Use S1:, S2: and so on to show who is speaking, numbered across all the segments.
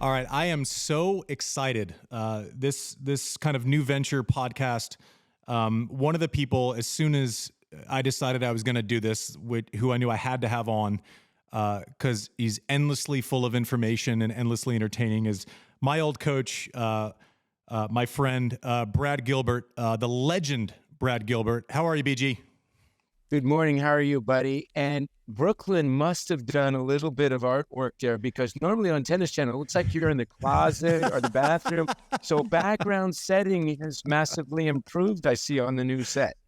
S1: All right, I am so excited. This kind of new venture podcast. One of the people, as soon as I decided I was going to do this, who I knew I had to have on, because he's endlessly full of information and endlessly entertaining, is my old coach, my friend Brad Gilbert, the legend Brad Gilbert. How are you, BG?
S2: Good morning. How are you, buddy? And Brooklyn must have done a little bit of artwork there, because normally on Tennis Channel, it looks like you're in the closet or the bathroom. So background setting has massively improved, I see, on the new set.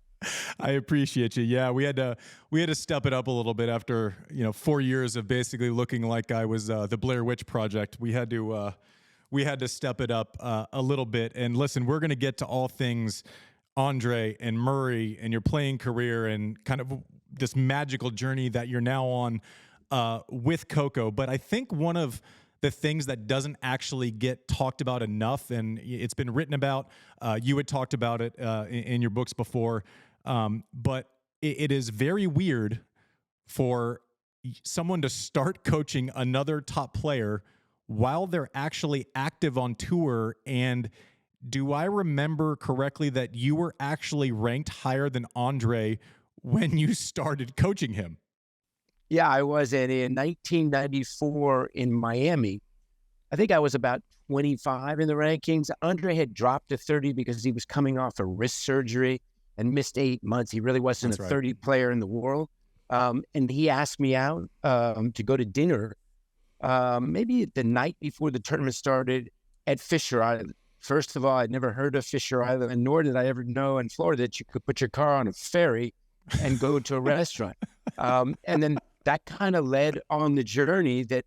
S1: I appreciate you. Yeah, we had to step it up a little bit after 4 years of basically looking like I was the Blair Witch Project. We had to step it up a little bit. And listen, we're going to get to all things Andre and Murray and your playing career and kind of this magical journey that you're now on with Coco. But I think one of the things that doesn't actually get talked about enough, and it's been written about, you had talked about it in your books before, but it is very weird for someone to start coaching another top player while they're actually active on tour. And do I remember correctly that you were actually ranked higher than Andre when you started coaching him?
S2: Yeah, I was. And in 1994 in Miami, I think I was about 25 in the rankings. Andre had dropped to 30 because he was coming off a wrist surgery and missed 8 months. He really wasn't a 30 player in the world. And he asked me out to go to dinner, maybe the night before the tournament started, at Fisher Island. First of all, I'd never heard of Fisher Island, and nor did I ever know in Florida that you could put your car on a ferry and go to a restaurant. And then that kind of led on the journey that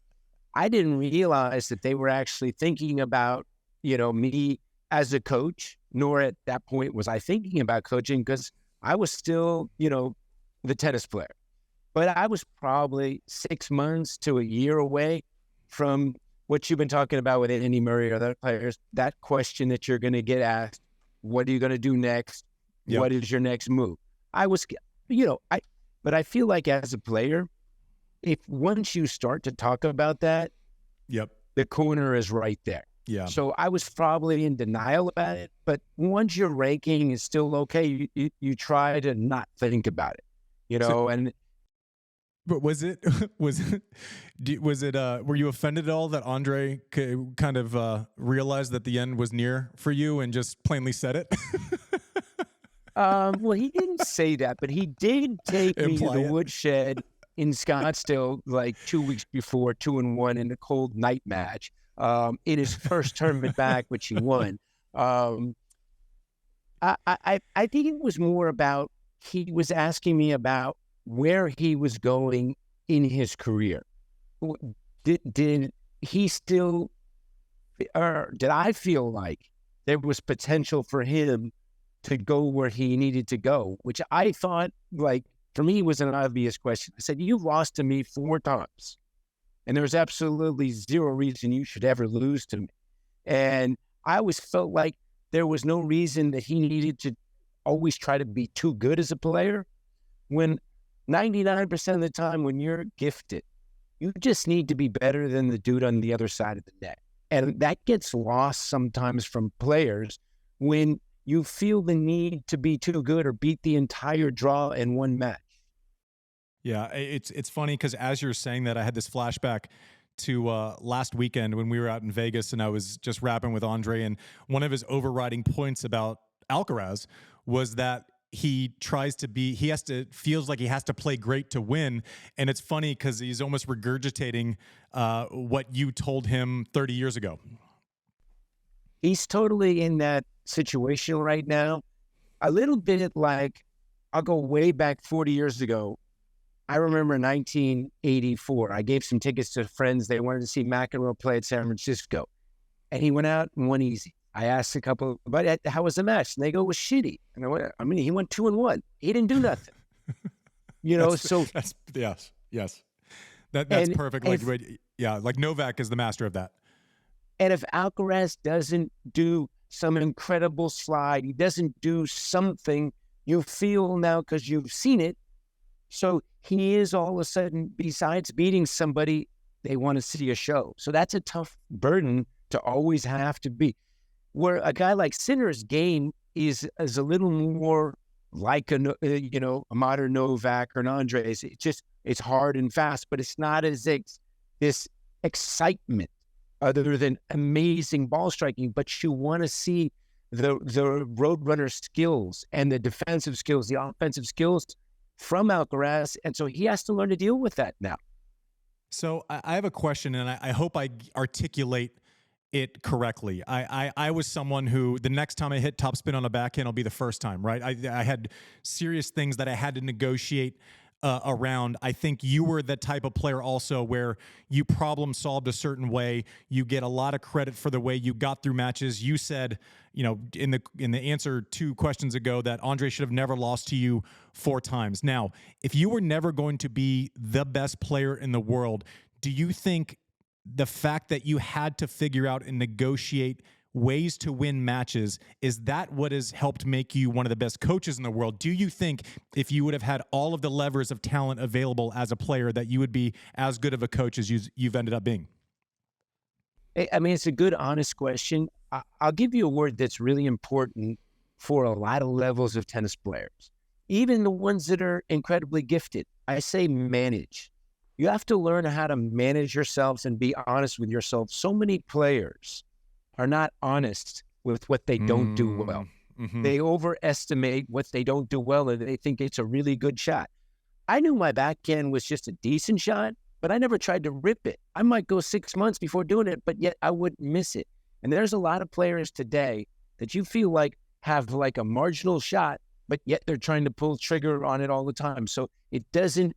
S2: I didn't realize that they were actually thinking about, me as a coach, nor at that point was I thinking about coaching, because I was still, the tennis player. But I was probably 6 months to a year away from what you've been talking about with Andy Murray or other players, that question that you're going to get asked, what are you going to do next? Yep. What is your next move? I was, but I feel like as a player, if once you start to talk about that,
S1: yep,
S2: the corner is right there.
S1: Yeah.
S2: So I was probably in denial about it, but once your ranking is still okay, you try to not think about it, and.
S1: But was it, were you offended at all that Andre kind of realized that the end was near for you and just plainly said it?
S2: Well, he didn't say that, but he did take me to the woodshed in Scottsdale like 2 weeks before, 2-1 in a cold night match in his first tournament back, which he won. I think it was more about, he was asking me about where he was going in his career. Did he still, or did I feel like there was potential for him to go where he needed to go, which I thought, like, for me, was an obvious question. I said, you've lost to me 4 times, and there's absolutely zero reason you should ever lose to me. And I always felt like there was no reason that he needed to always try to be too good as a player, when 99% of the time when you're gifted, you just need to be better than the dude on the other side of the net. And that gets lost sometimes from players when you feel the need to be too good or beat the entire draw in one match.
S1: Yeah, it's funny because as you're saying that, I had this flashback to last weekend when we were out in Vegas and I was just rapping with Andre, and one of his overriding points about Alcaraz was that he feels like he has to play great to win. And it's funny because he's almost regurgitating what you told him 30 years ago.
S2: He's totally in that situation right now. A little bit like, I'll go way back 40 years ago. I remember 1984. I gave some tickets to friends. They wanted to see McEnroe play at San Francisco. And he went out and won easy. I asked a couple, but how was the match? And they go, it was shitty. And he went 2-1. He didn't do nothing.
S1: Yes. That's perfect. Like Novak is the master of that.
S2: And if Alcaraz doesn't do some incredible slide, he doesn't do something, you feel now, because you've seen it. So he is all of a sudden, besides beating somebody They want to see a show. So that's a tough burden to always have to be. Where a guy like Sinner's game is a little more like a modern Novak or an Andres. It's hard and fast, but it's not as this excitement other than amazing ball striking. But you want to see the roadrunner skills and the defensive skills, the offensive skills from Alcaraz. And so he has to learn to deal with that now.
S1: So I have a question, and I hope I articulate it correctly. I was someone who, the next time I hit topspin on a backhand, will be the first time, right? I had serious things that I had to negotiate around. I think you were the type of player also where you problem solved a certain way. You get a lot of credit for the way you got through matches. You said, in the answer 2 questions ago, that Andre should have never lost to you 4 times. Now, if you were never going to be the best player in the world, do you think the fact that you had to figure out and negotiate ways to win matches, is that what has helped make you one of the best coaches in the world? Do you think if you would have had all of the levers of talent available as a player, that you would be as good of a coach as you've ended up being?
S2: I mean, it's a good, honest question. I'll give you a word that's really important for a lot of levels of tennis players, even the ones that are incredibly gifted. I say manage. You have to learn how to manage yourselves and be honest with yourself. So many players are not honest with what they don't do well. Mm-hmm. They overestimate what they don't do well, and they think it's a really good shot. I knew my backhand was just a decent shot, but I never tried to rip it. I might go 6 months before doing it, but yet I wouldn't miss it. And there's a lot of players today that you feel like have like a marginal shot, but yet they're trying to pull trigger on it all the time. So it doesn't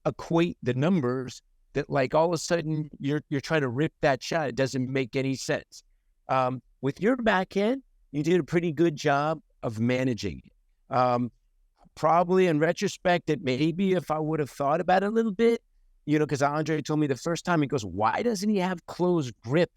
S2: equate the numbers that, like, all of a sudden you're trying to rip that shot. It doesn't make any sense. With your backhand, you did a pretty good job of managing it. Probably in retrospect, that maybe if I would have thought about it a little bit, because Andre told me the first time, he goes, why doesn't he have close grip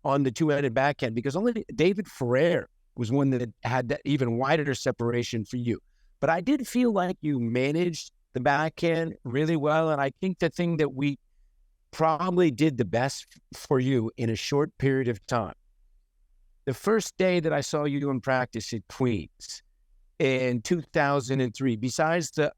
S2: on the two-handed backhand? Because only David Ferrer was one that had that even wider separation for you. But I did feel like you managed the backhand really well. And I think the thing that we probably did the best for you in a short period of time, the first day that I saw you in practice at Queens in 2003, besides the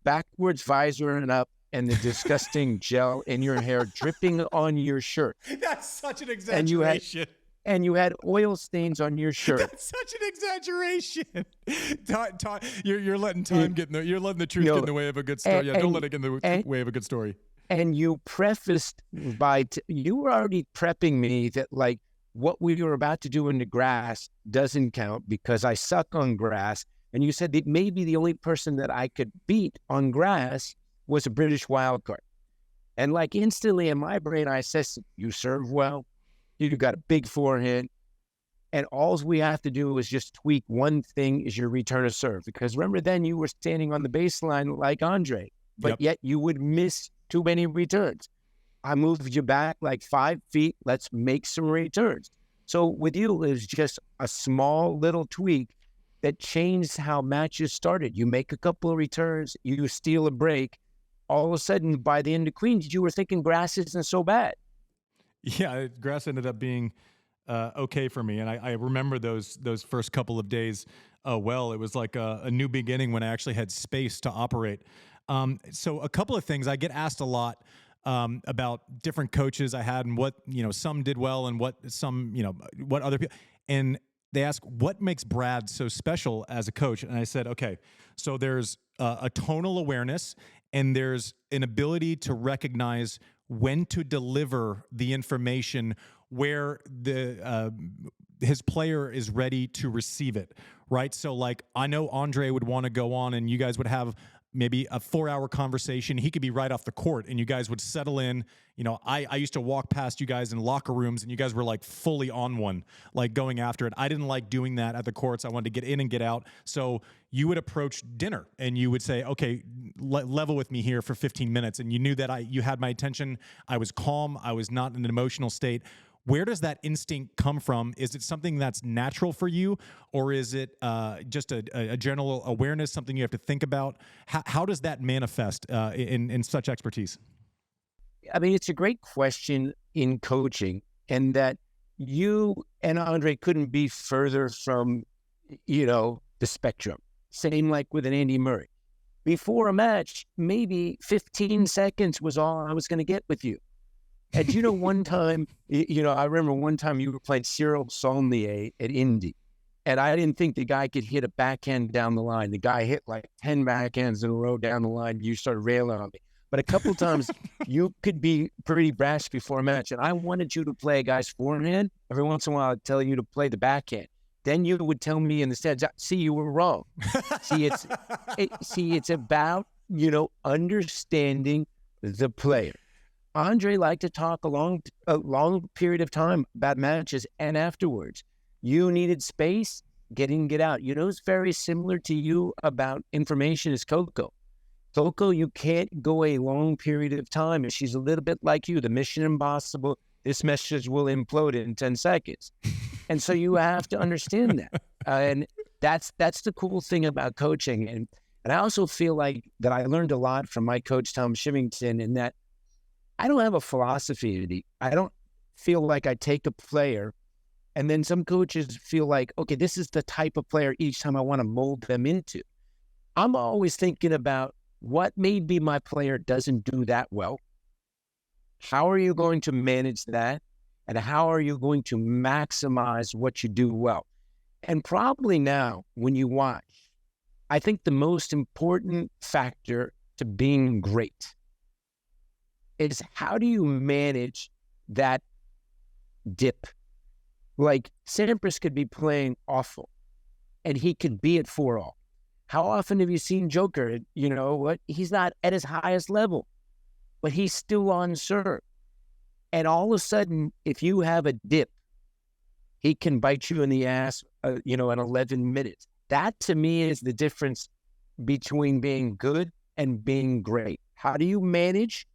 S2: backwards visor and up and the disgusting gel in your hair dripping on your shirt.
S1: That's such an exaggeration.
S2: And you had oil stains on your shirt.
S1: That's such an exaggeration. You're letting time get in the, you're letting the truth get in the way of a good story. Don't let it get in the way of a good story.
S2: And you prefaced by, you were already prepping me that, like, what we were about to do in the grass doesn't count because I suck on grass. And you said that maybe the only person that I could beat on grass was a British wild card. And like instantly in my brain, I said, you serve well, you got a big forehand, and all we have to do is just tweak one thing, is your return of serve. Because remember, then you were standing on the baseline like Andre, but yet you would miss too many returns. I moved you back like 5 feet. Let's make some returns. So with you, it was just a small little tweak that changed how matches started. You make a couple of returns, you steal a break. All of a sudden, by the end of Queens, you were thinking grass isn't so bad.
S1: Yeah, grass ended up being okay for me. And I remember those first couple of days well. It was like a new beginning when I actually had space to operate. So a couple of things I get asked a lot about different coaches I had and what, some did well and what some, what other people, and they ask, what makes Brad so special as a coach? And I said, okay, so there's a tonal awareness and there's an ability to recognize when to deliver the information where his player is ready to receive it, right? So like, I know Andre would want to go on and you guys would have maybe a 4-hour conversation. He could be right off the court and you guys would settle in. I used to walk past you guys in locker rooms and you guys were like fully on one, like going after it. I didn't like doing that at the courts. I wanted to get in and get out. So you would approach dinner and you would say, okay, level with me here for 15 minutes. And you knew that you had my attention. I was calm. I was not in an emotional state. Where does that instinct come from? Is it something that's natural for you, or is it just a general awareness, something you have to think about? How does that manifest in such expertise?
S2: I mean, it's a great question in coaching, and that you and Andre couldn't be further from, the spectrum. Same like with an Andy Murray. Before a match, maybe 15 seconds was all I was going to get with you. And one time, I remember one time you were playing Cyril Saulnier at Indy, and I didn't think the guy could hit a backhand down the line. The guy hit like 10 backhands in a row down the line. You started railing on me. But a couple times you could be pretty brash before a match, and I wanted you to play a guy's forehand. Every once in a while, I'd tell you to play the backhand. Then you would tell me in the stands, see, you were wrong. It's about, understanding the player. Andre liked to talk a long period of time about matches and afterwards. You needed space, get in, get out. It's very similar to you about information is Coco. Coco, you can't go a long period of time. And she's a little bit like you, the Mission Impossible. This message will implode in 10 seconds. And so you have to understand that. And that's the cool thing about coaching. And I also feel like that I learned a lot from my coach, Tom Shivington, in that I don't have a philosophy. I don't feel like I take a player, and then some coaches feel like, okay, this is the type of player each time I want to mold them into. I'm always thinking about what maybe my player doesn't do that well. How are you going to manage that? And how are you going to maximize what you do well? And probably now, when you watch, I think the most important factor to being great is how do you manage that dip? Like Sampras could be playing awful, and he could be at 4-all. How often have you seen Joker? He's not at his highest level, but he's still on serve. And all of a sudden, if you have a dip, he can bite you in the ass, in 11 minutes. That, to me, is the difference between being good and being great. How do you manage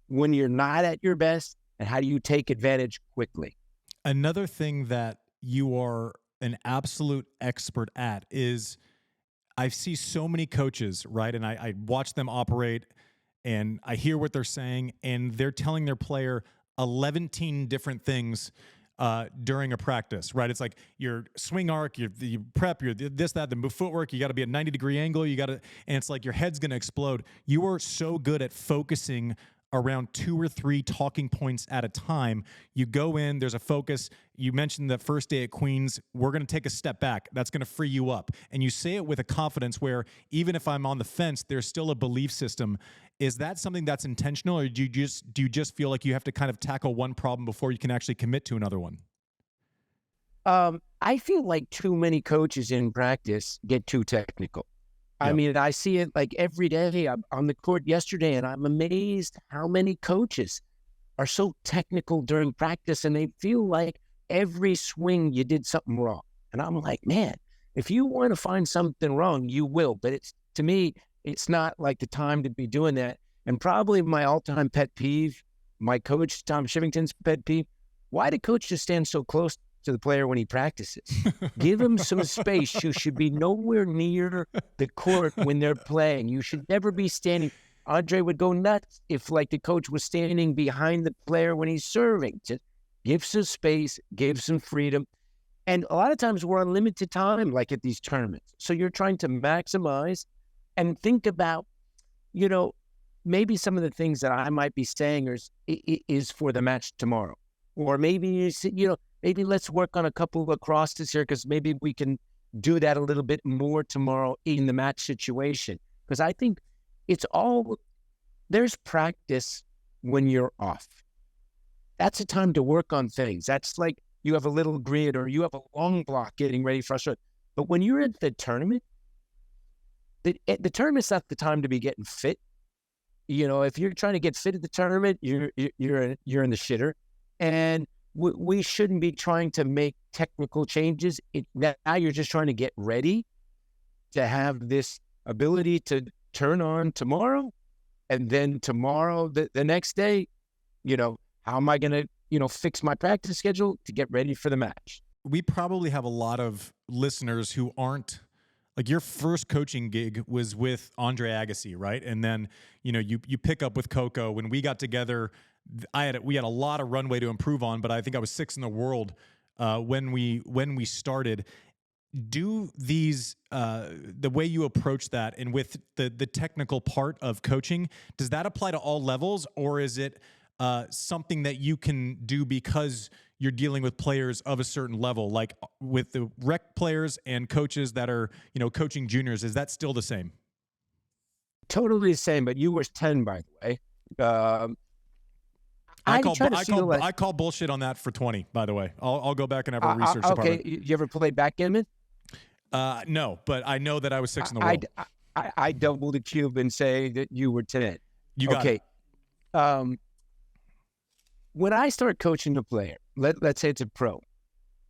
S2: when you're not at your best, and how do you take advantage quickly?
S1: Another thing that you are an absolute expert at is I see so many coaches, right? And I watch them operate, and I hear what they're saying, and they're telling their player 11 different things during a practice, right? It's like your swing arc, your prep, your this, that, the footwork, you got to be at 90-degree angle, and it's like your head's going to explode. You are so good at focusing around 2 or 3 talking points at a time. You go in, there's a focus. You mentioned the first day at Queens, we're going to take a step back. That's going to free you up. And you say it with a confidence where even if I'm on the fence, there's still a belief system. Is that something that's intentional, or do you just feel like you have to kind of tackle one problem before you can actually commit to another one?
S2: I feel like too many coaches in practice get too technical. Yep. I mean, I see it like every day. I'm on the court yesterday, and I'm amazed how many coaches are so technical during practice, and they feel like every swing you did something wrong. And I'm like, man, if you want to find something wrong, you will. But to me, it's not like the time to be doing that. And probably my all-time pet peeve, my coach, Tom Shivington's pet peeve, why do coaches stand so close to the player when he practices? Give him some space. You should be nowhere near the court when they're playing. You should never be standing. Andre would go nuts if the coach was standing behind the player when he's serving. Just give some space, give some freedom. And a lot of times we're on limited time, like at these tournaments. So you're trying to maximize and think about, maybe some of the things that I might be saying is for the match tomorrow. Or maybe, maybe let's work on a couple of crosses here, because maybe we can do that a little bit more tomorrow in the match situation. Because I think there's practice when you're off. That's a time to work on things. That's like you have a little grid or you have a long block getting ready for us. But when you're at the tournament, the tournament's not the time to be getting fit. If you're trying to get fit at the tournament, you're in the shitter. And we shouldn't be trying to make technical changes. Now you're just trying to get ready to have this ability to turn on tomorrow. And then tomorrow, the next day, how am I going to, fix my practice schedule to get ready for the match?
S1: We probably have a lot of listeners who aren't, like, your first coaching gig was with Andre Agassi, right? And then, you pick up with Coco. When we got together, we had a lot of runway to improve on, but I think I was 6th in the world when we started. Do these the way you approach that, and with the technical part of coaching, does that apply to all levels, or is it something that you can do because you're dealing with players of a certain level, like with the rec players and coaches that are, coaching juniors? Is that still the same?
S2: Totally the same, but you were 10, by the way.
S1: I call bullshit on that for 20, by the way. I'll go back and have a research department.
S2: Okay, you ever play backgammon?
S1: No, but I know that I was 6th in the world.
S2: I double the cube and say that you were 10.
S1: You got it.
S2: When I start coaching a player, let's say it's a pro,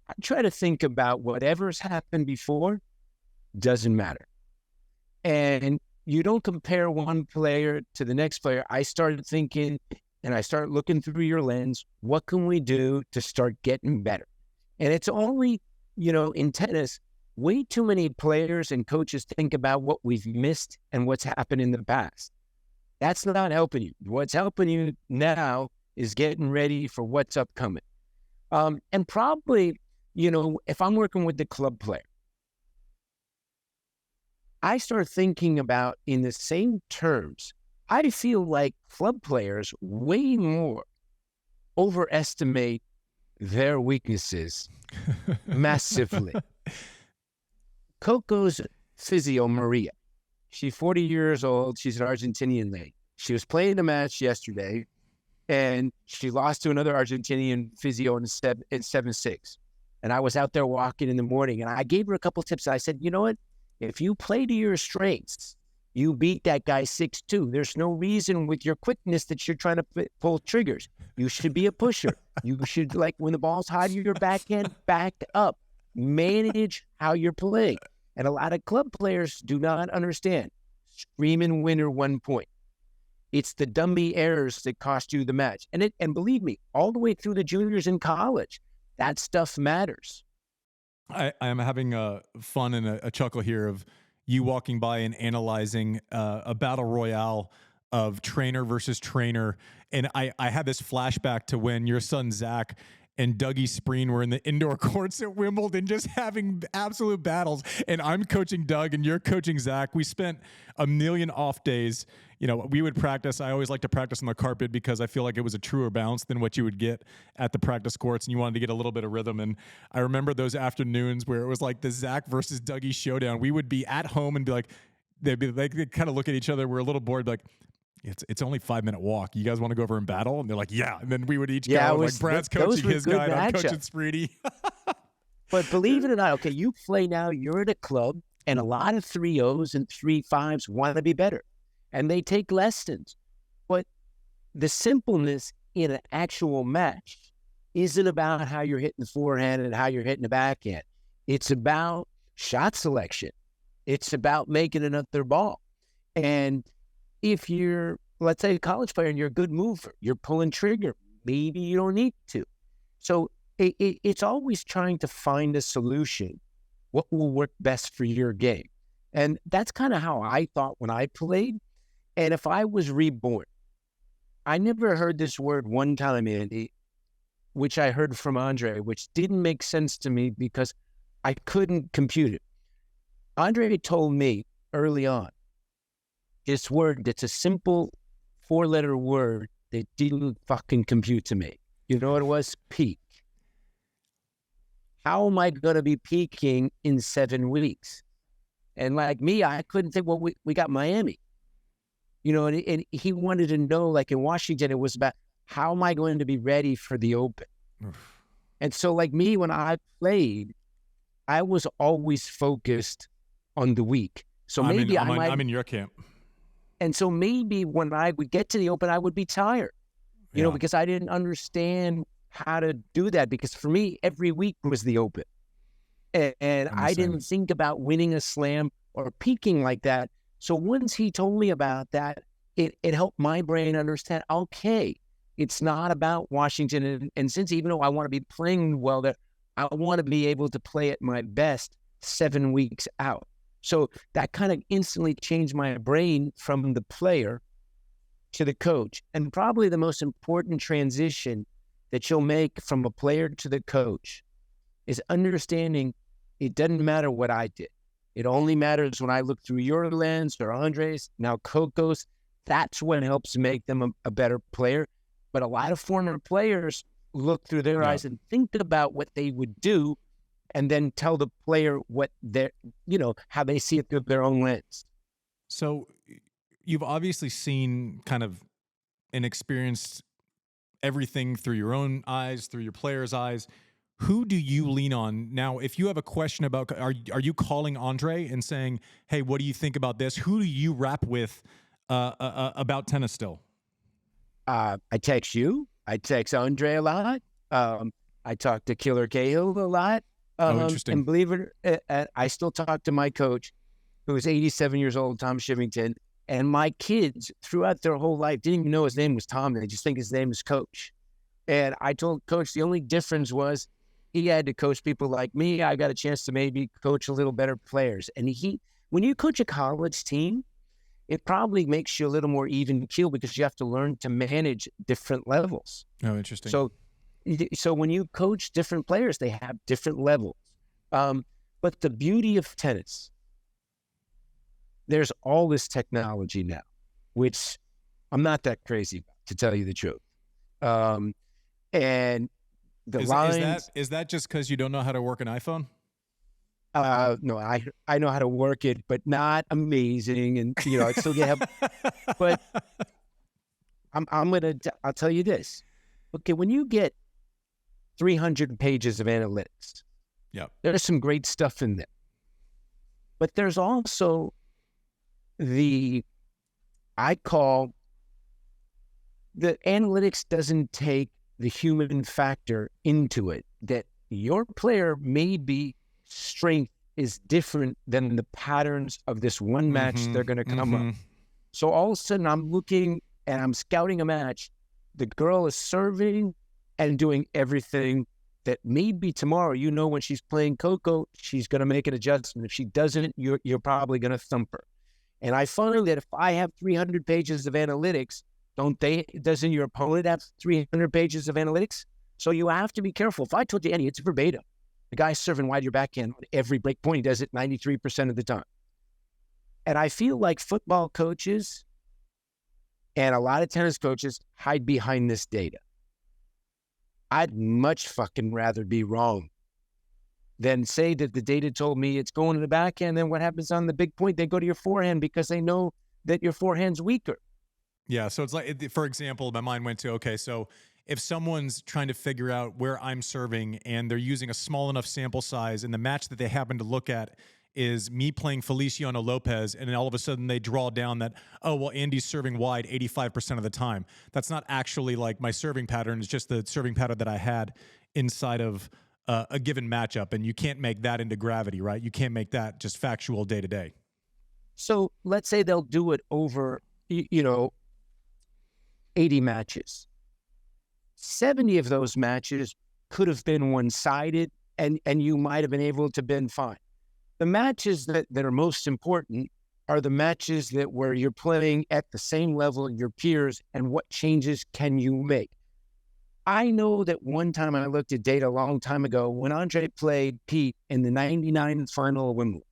S2: I try to think about whatever's happened before doesn't matter. And you don't compare one player to the next player. I started thinking, and I start looking through your lens, what can we do to start getting better? And it's only, in tennis, way too many players and coaches think about what we've missed and what's happened in the past. That's not helping you. What's helping you now is getting ready for what's upcoming. And probably, if I'm working with the club player, I start thinking about in the same terms. I feel like club players way more overestimate their weaknesses massively. Coco's physio, Maria, she's 40 years old. She's an Argentinian lady. She was playing a match yesterday, and she lost to another Argentinian physio in 7-6. And I was out there walking in the morning, and I gave her a couple tips. I said, you know what? If you play to your strengths, you beat that guy 6-2. There's no reason with your quickness that you're trying to pull triggers. You should be a pusher. You should, when the ball's high to your backhand, back up. Manage how you're playing. And a lot of club players do not understand. Screaming winner 1 point. It's the dummy errors that cost you the match. And believe me, all the way through the juniors in college, that stuff matters.
S1: I am having fun and a chuckle here of you walking by and analyzing a battle royale of trainer versus trainer. And I had this flashback to when your son, Zach, and Dougie Spreen were in the indoor courts at Wimbledon just having absolute battles. And I'm coaching Doug and you're coaching Zach. We spent a million off days. We would practice. I always like to practice on the carpet because I feel like it was a truer bounce than what you would get at the practice courts, and you wanted to get a little bit of rhythm. And I remember those afternoons where it was like the Zach versus Dougie showdown. We would be at home and be like, they'd kind of look at each other. We're a little bored, like, it's only 5-minute walk. You guys want to go over and battle? And they're like, yeah. And then we would each go. Like Brad's coaching his guy, and I'm coaching Spreedy.
S2: But believe it or not, okay, you play now. You're at a club, and a lot of 3-0s and 3-5s want to be better, and they take lessons. But the simpleness in an actual match isn't about how you're hitting the forehand and how you're hitting the backhand. It's about shot selection. It's about making another ball. And if you're, let's say, a college player and you're a good mover, you're pulling trigger, maybe you don't need to. So it's always trying to find a solution. What will work best for your game? And that's kind of how I thought when I played. And if I was reborn, I never heard this word one time, Andy, which I heard from Andre, which didn't make sense to me because I couldn't compute it. Andre told me early on, this word that's a simple 4-letter word that didn't fucking compute to me. You know what it was? Peak. How am I going to be peaking in 7 weeks? And like me, I couldn't think, well, we got Miami. And he wanted to know, like in Washington, it was about how am I going to be ready for the Open? And so like me, when I played, I was always focused on the week. So maybe I'm
S1: in your camp.
S2: And so maybe when I would get to the Open, I would be tired, you know, because I didn't understand how to do that. Because for me, every week was the Open. And I didn't think about winning a slam or peaking like that. So once he told me about that, it helped my brain understand, okay, it's not about Washington. And since even though I want to be playing well there, I want to be able to play at my best 7 weeks out. So that kind of instantly changed my brain from the player to the coach. And probably the most important transition that you'll make from a player to the coach is understanding it doesn't matter what I did. It only matters when I look through your lens or Andre's, now Coco's. That's what helps make them a better player. But a lot of former players look through their eyes and think about what they would do and then tell the player what they're, how they see it through their own lens.
S1: So you've obviously seen kind of and experienced everything through your own eyes, through your players' eyes. Who do you lean on now? If you have a question about, are you calling Andre and saying, "Hey, what do you think about this?" Who do you rap with about tennis still?
S2: I text you. I text Andre a lot. I talk to Killer Cahill a lot.
S1: Interesting.
S2: And believe it, I still talk to my coach, who is 87 years old, Tom Shivington. And my kids, throughout their whole life, didn't even know his name was Tom. They just think his name is Coach. And I told Coach the only difference was he had to coach people like me. I got a chance to maybe coach a little better players. And when you coach a college team, it probably makes you a little more even keel because you have to learn to manage different levels.
S1: Oh, interesting.
S2: So when you coach different players, they have different levels. But the beauty of tennis, there's all this technology now, which I'm not that crazy about, to tell you the truth. And the lines...
S1: Is that just because you don't know how to work an iPhone?
S2: No, I know how to work it, but not amazing. And, I still have... But I'll tell you this. Okay, when you get 300 pages of analytics, there's some great stuff in there. But there's also I call the analytics doesn't take the human factor into it, that your player maybe strength is different than the patterns of this one match they're going to come up. So all of a sudden I'm looking and I'm scouting a match. The girl is serving and doing everything that maybe tomorrow, when she's playing Coco, she's going to make an adjustment. If she doesn't, you're probably going to thump her. And I find that if I have 300 pages of analytics, doesn't your opponent have 300 pages of analytics? So you have to be careful. If I told you, Andy, it's verbatim. The guy's serving wide your backhand on every break point. He does it 93% of the time. And I feel like football coaches and a lot of tennis coaches hide behind this data. I'd much fucking rather be wrong than say that the data told me it's going to the backhand. Then what happens on the big point? They go to your forehand because they know that your forehand's weaker.
S1: Yeah. So it's like, for example, my mind went to, okay, so if someone's trying to figure out where I'm serving and they're using a small enough sample size and the match that they happen to look at is me playing Feliciano Lopez, and then all of a sudden they draw down that, oh, well, Andy's serving wide 85% of the time. That's not actually like my serving pattern. It's just the serving pattern that I had inside of a given matchup. And you can't make that into gravity, right? You can't make that just factual day to day.
S2: So let's say they'll do it over, 80 matches. 70 of those matches could have been one-sided, and you might have been able to been fine. The matches that are most important are the matches where you're playing at the same level as your peers, and what changes can you make? I know that one time I looked at data a long time ago when Andre played Pete in the 99 final of Wimbledon.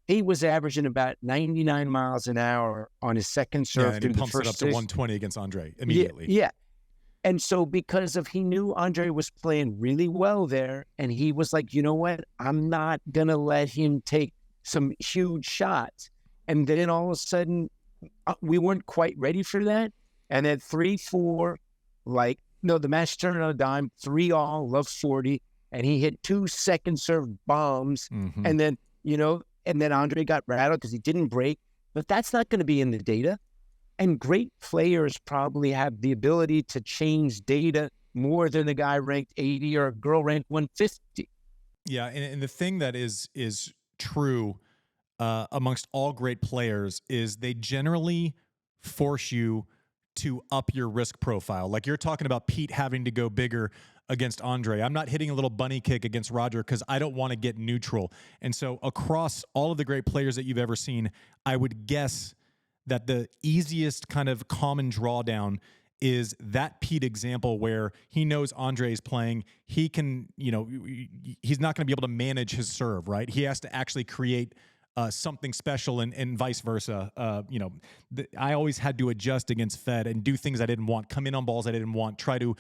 S2: He was averaging about 99 miles an hour on his second serve.
S1: And he pumps it up to 120 against Andre immediately.
S2: Yeah. And so he knew Andre was playing really well there, and he was like, you know what? I'm not going to let him take some huge shots. And then all of a sudden, we weren't quite ready for that. And at 3-4, the match turned on a dime, 3-all, love 40, and he hit 2 second serve bombs. And then, and then Andre got rattled because he didn't break. But that's not going to be in the data. And great players probably have the ability to change data more than the guy ranked 80 or a girl ranked 150.
S1: Yeah, and the thing that is true amongst all great players is they generally force you to up your risk profile. Like you're talking about Pete having to go bigger against Andre. I'm not hitting a little bunny kick against Roger because I don't want to get neutral. And so across all of the great players that you've ever seen, I would guess that the easiest kind of common drawdown is that Pete example where he knows Andre is playing. He can, he's not going to be able to manage his serve, right? He has to actually create something special and vice versa. I always had to adjust against Fed and do things I didn't want, come in on balls I didn't want, try to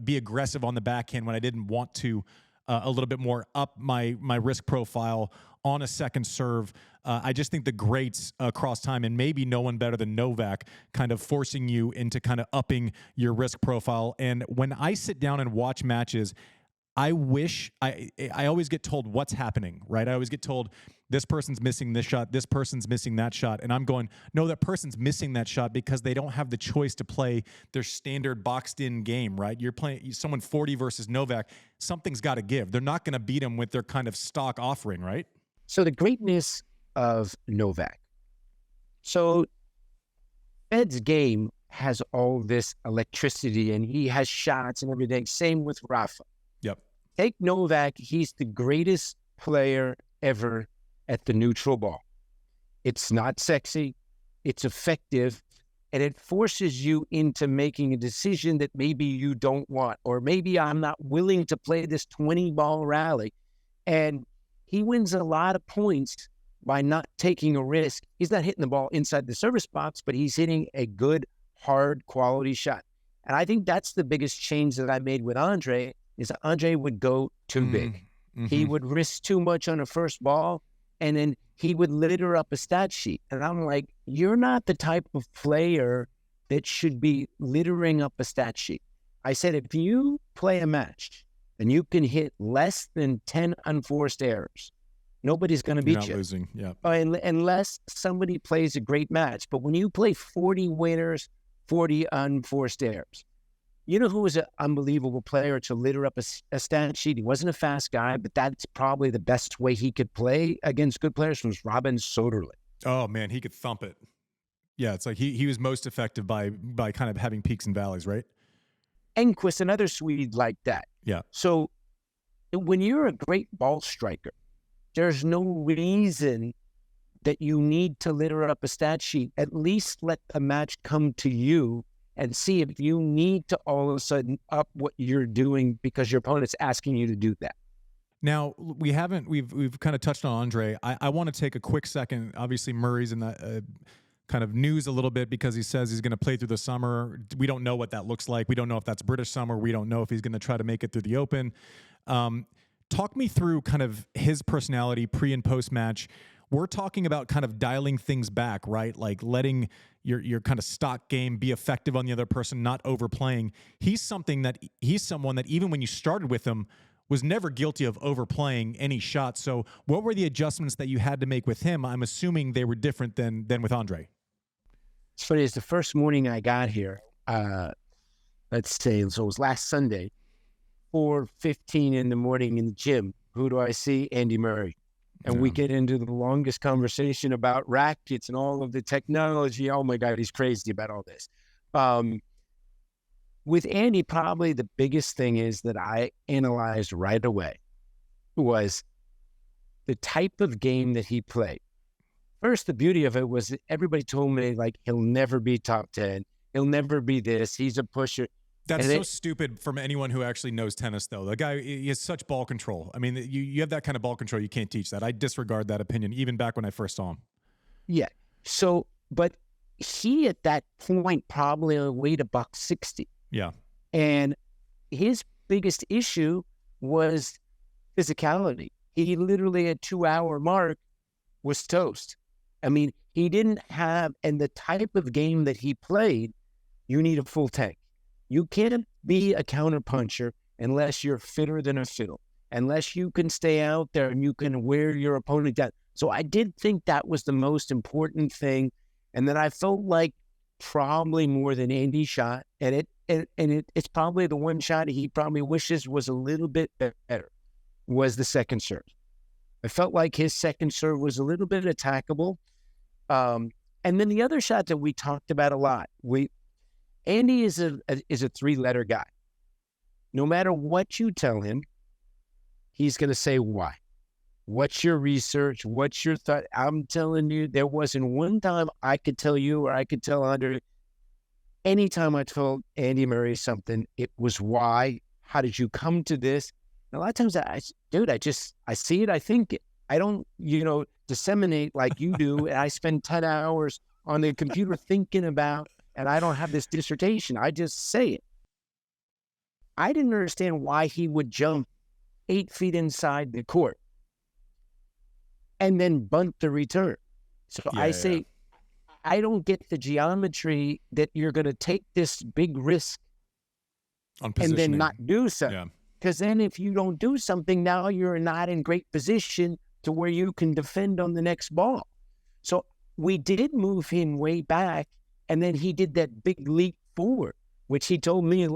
S1: be aggressive on the backhand when I didn't want to, a little bit more up my risk profile on a second serve. I just think the greats across time, and maybe no one better than Novak, kind of forcing you into kind of upping your risk profile. And when I sit down and watch matches, I always get told what's happening, right? I always get told this person's missing this shot, this person's missing that shot. And I'm going, no, that person's missing that shot because they don't have the choice to play their standard boxed in game, right? You're playing someone 40 versus Novak. Something's got to give. They're not going to beat him with their kind of stock offering, right?
S2: So the greatness of Novak. So Fed's game has all this electricity and he has shots and everything. Same with Rafa.
S1: Yep.
S2: Take Novak. He's the greatest player ever at the neutral ball. It's not sexy. It's effective. And it forces you into making a decision that maybe you don't want, or maybe I'm not willing to play this 20-ball rally. And he wins a lot of points by not taking a risk. He's not hitting the ball inside the service box, but he's hitting a good, hard, quality shot. And I think that's the biggest change that I made with Andre, is Andre would go too big. Mm-hmm. He would risk too much on the first ball, and then he would litter up a stat sheet. And I'm like, you're not the type of player that should be littering up a stat sheet. I said, if you play a match and you can hit less than 10 unforced errors, nobody's going to beat you.
S1: You're not losing, yeah.
S2: Unless somebody plays a great match. But when you play 40 winners, 40 unforced errors, you know who was an unbelievable player to litter up a stat sheet? He wasn't a fast guy, but that's probably the best way he could play against good players, was Robin Soderling.
S1: Oh, man, he could thump it. Yeah, it's like he was most effective by kind of having peaks and valleys, right?
S2: Enquist, another Swede like that.
S1: Yeah.
S2: So when you're a great ball striker, there's no reason that you need to litter up a stat sheet. At least let the match come to you and see if you need to all of a sudden up what you're doing because your opponent's asking you to do that.
S1: Now, we've kind of touched on Andre. I want to take a quick second. Obviously, Murray's in that kind of news a little bit because he says he's going to play through the summer. We don't know what that looks like. We don't know if that's British summer. We don't know if he's going to try to make it through the Open. Talk me through kind of his personality pre and post match. We're talking about kind of dialing things back, right? Like letting your kind of stock game be effective on the other person, not overplaying. He's someone that even when you started with him was never guilty of overplaying any shots. So what were the adjustments that you had to make with him? I'm assuming they were different than with Andre.
S2: It's funny, it's the first morning I got here. Let's say, so it was last Sunday, 4:15 in the morning in the gym. Who do I see? Andy Murray. And we get into the longest conversation about rackets and all of the technology. Oh my God, he's crazy about all this. With Andy, probably the biggest thing is that I analyzed right away was the type of game that he played. First, the beauty of it was that everybody told me, like, he'll never be top 10. He'll never be this. He's a pusher.
S1: That's so stupid from anyone who actually knows tennis, though. The guy, he has such ball control. I mean, you have that kind of ball control. You can't teach that. I disregard that opinion, even back when I first saw him.
S2: Yeah. So, but he at that point probably weighed $160.
S1: Yeah.
S2: And his biggest issue was physicality. He literally at 2-hour mark was toast. I mean, he didn't have, and the type of game that he played, you need a full tank. You can't be a counterpuncher unless you're fitter than a fiddle, unless you can stay out there and you can wear your opponent down. So I did think that was the most important thing. And then I felt like probably more than Andy shot, and it's probably the one shot he probably wishes was a little bit better, was the second serve. I felt like his second serve was a little bit attackable. And then the other shot that we talked about a lot, Andy is a three-letter guy. No matter what you tell him, he's going to say why. What's your research? What's your thought? I'm telling you, there wasn't one time I could tell you or I could tell Andre. Anytime I told Andy Murray something, it was why. How did you come to this? And a lot of times, I see it, I think it. I don't, disseminate like you do. And I spend 10 hours on the computer thinking about, and I don't have this dissertation. I just say it. I didn't understand why he would jump 8 feet inside the court and then bunt the return. So I say, I don't get the geometry that you're going to take this big risk
S1: on
S2: and then not do something.
S1: Yeah.
S2: Because then if you don't do something, now you're not in great position to where you can defend on the next ball. So we did move him way back, and then he did that big leap forward, which he told me,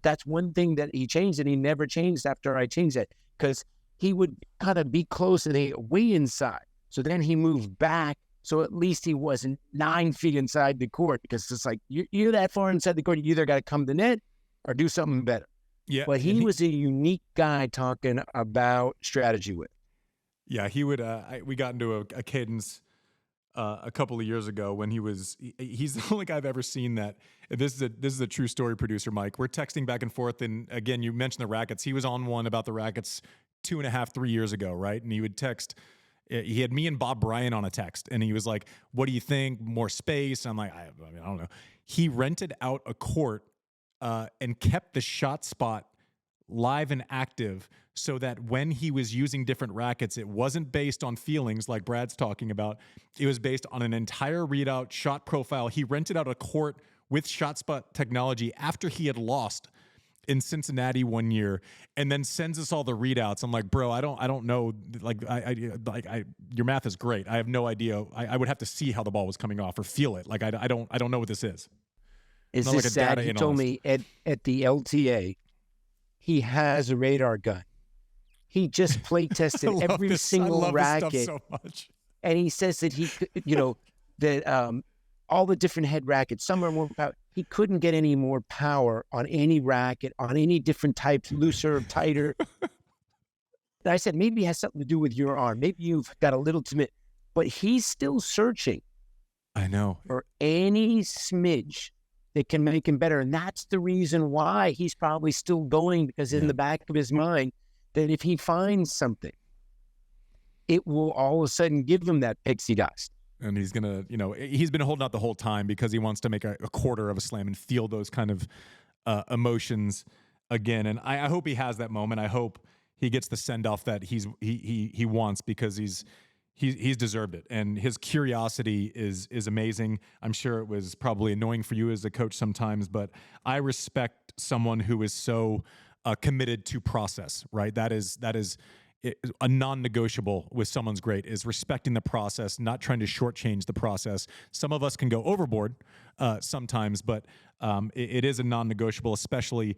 S2: that's one thing that he changed, and he never changed after I changed that, because he would kind of be close and he way inside. So then he moved back, so at least he wasn't 9 feet inside the court, because it's like, you're that far inside the court, you either got to come to net or do something better.
S1: Yeah,
S2: but he was a unique guy talking about strategy with.
S1: Yeah, he would. We got into a cadence a couple of years ago when he's the only guy I've ever seen that. This is a true story, producer Mike. We're texting back and forth, and again, you mentioned the rackets. He was on one about the rackets 2.5, 3 years ago, right? And he would text. He had me and Bob Bryan on a text, and he was like, "What do you think? More space?" I'm like, I don't know. He rented out a court and kept the shot spot live and active, so that when he was using different rackets, it wasn't based on feelings like Brad's talking about. It was based on an entire readout, shot profile. He rented out a court with shot spot technology after he had lost in Cincinnati one year, and then sends us all the readouts. I'm like, bro, I don't know. Like, your math is great. I have no idea. I would have to see how the ball was coming off or feel it. Like, I don't know what this is.
S2: Is this like sad? He told me at the LTA, he has a radar gun. He just play tested every single racket.
S1: This stuff so much.
S2: And he says that he, that all the different head rackets, some are more power. He couldn't get any more power on any racket, on any different types, looser, tighter. And I said, maybe it has something to do with your arm. Maybe you've got a little too much. But he's still searching.
S1: I know.
S2: For any smidge that can make him better. And that's the reason why he's probably still going, because in the back of his mind, that if he finds something, it will all of a sudden give him that pixie dust.
S1: And he's going to, he's been holding out the whole time because he wants to make a quarter of a slam and feel those kind of emotions again. And I hope he has that moment. I hope he gets the send-off that he wants, because he's deserved it. And his curiosity is amazing. I'm sure it was probably annoying for you as a coach sometimes, but I respect someone who is so committed to process, right? That is a non-negotiable with someone's great, is respecting the process, not trying to shortchange the process. Some of us can go overboard sometimes, but it is a non-negotiable, especially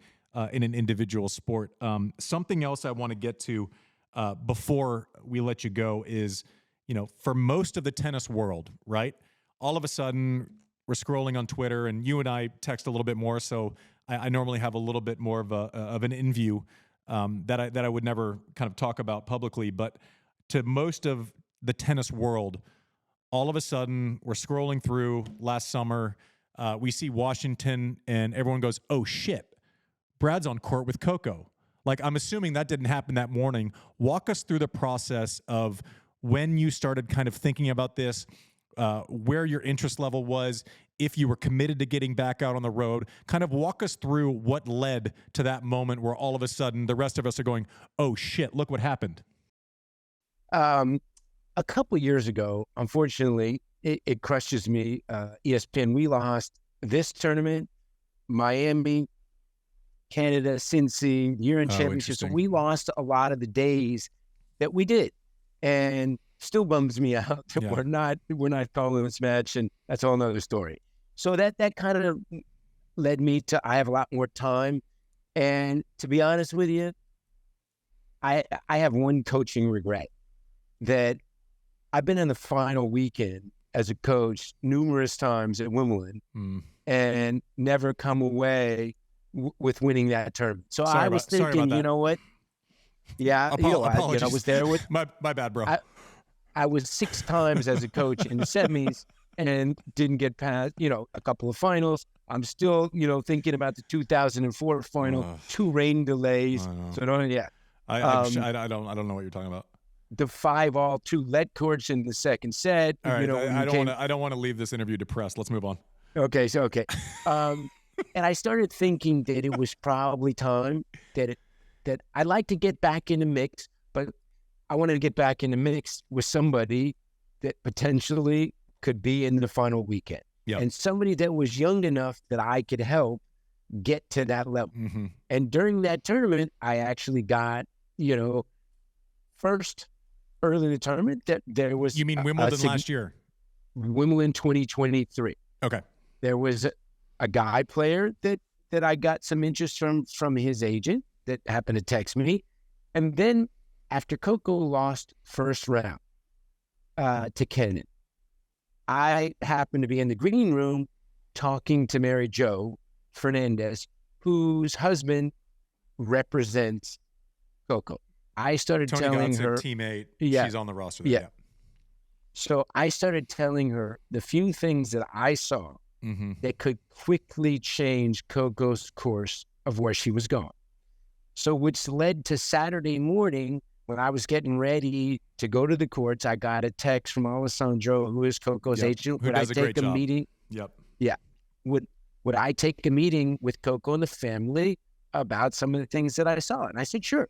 S1: in an individual sport. Something else I want to get to before we let you go is, for most of the tennis world, right? All of a sudden, we're scrolling on Twitter, and you and I text a little bit more, so I normally have a little bit more of an in view that I would never kind of talk about publicly. But to most of the tennis world, all of a sudden, we're scrolling through last summer, we see Washington, and everyone goes, "Oh shit, Brad's on court with Coco." Like, I'm assuming that didn't happen that morning. Walk us through the process of when you started kind of thinking about this, where your interest level was, if you were committed to getting back out on the road. Kind of walk us through what led to that moment where all of a sudden the rest of us are going, "Oh shit, look what happened."
S2: A couple of years ago, unfortunately, it crushes me. ESPN, we lost this tournament, Miami, Canada, Cincy, year-end championship. So we lost a lot of the days that we did, and still bums me out that we're not following this match, and that's a whole nother story. So that kind of led me to, I have a lot more time, and to be honest with you, I have one coaching regret, that I've been in the final weekend as a coach numerous times at Wimbledon and never come away with winning that tournament. So I was thinking, you know what? Yeah,
S1: Apologies.
S2: I was there with.
S1: My bad, bro.
S2: I was 6 times as a coach in the semis and didn't get past, a couple of finals. I'm still, thinking about the 2004 final, 2 rain delays. So
S1: I don't know what you're talking about.
S2: The 5-all 2 lead courts in the second set.
S1: All right, I don't want to leave this interview depressed. Let's move on.
S2: Okay. And I started thinking that it was probably time that I'd like to get back in the mix, but I wanted to get back in the mix with somebody that potentially could be in the final weekend.
S1: Yep.
S2: And somebody that was young enough that I could help get to that level.
S1: Mm-hmm.
S2: And during that tournament, I actually got, first early in the tournament that there was...
S1: You mean Wimbledon last year?
S2: Wimbledon 2023.
S1: Okay.
S2: There was a guy player that I got some interest from his agent that happened to text me. And then after Coco lost first round to Kenin, I happened to be in the green room talking to Mary Jo Fernandez, whose husband represents Coco. I started
S1: Tony
S2: telling
S1: Godson,
S2: her...
S1: teammate.
S2: Yeah,
S1: she's on the roster there.
S2: Yeah. So I started telling her the few things that I saw that could quickly change Coco's course of where she was going. So which led to Saturday morning when I was getting ready to go to the courts, I got a text from Alessandro, who is Coco's agent.
S1: Would I take a
S2: meeting?
S1: Yep.
S2: Yeah. Would I take a meeting with Coco and the family about some of the things that I saw? And I said, sure.